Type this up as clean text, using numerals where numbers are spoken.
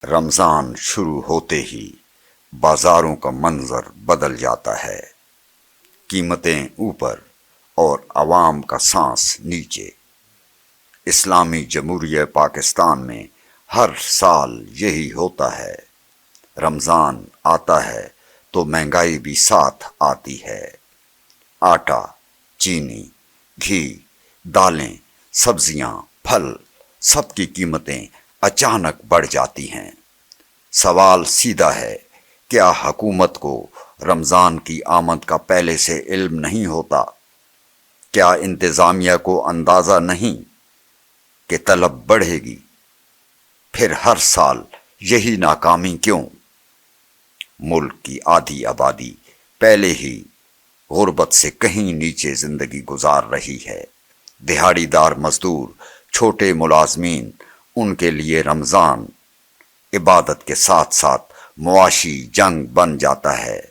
رمضان شروع ہوتے ہی بازاروں کا منظر بدل جاتا ہے، قیمتیں اوپر اور عوام کا سانس نیچے۔ اسلامی جمہوریہ پاکستان میں ہر سال یہی ہوتا ہے۔ رمضان آتا ہے تو مہنگائی بھی ساتھ آتی ہے۔ آٹا، چینی، گھی، دالیں، سبزیاں، پھل، سب کی قیمتیں اچانک بڑھ جاتی ہیں۔ سوال سیدھا ہے، کیا حکومت کو رمضان کی آمد کا پہلے سے علم نہیں ہوتا؟ کیا انتظامیہ کو اندازہ نہیں کہ طلب بڑھے گی؟ پھر ہر سال یہی ناکامی کیوں؟ ملک کی آدھی آبادی پہلے ہی غربت سے کہیں نیچے زندگی گزار رہی ہے۔ دہاڑی دار مزدور، چھوٹے ملازمین، ان کے لیے رمضان عبادت کے ساتھ ساتھ معاشی جنگ بن جاتا ہے۔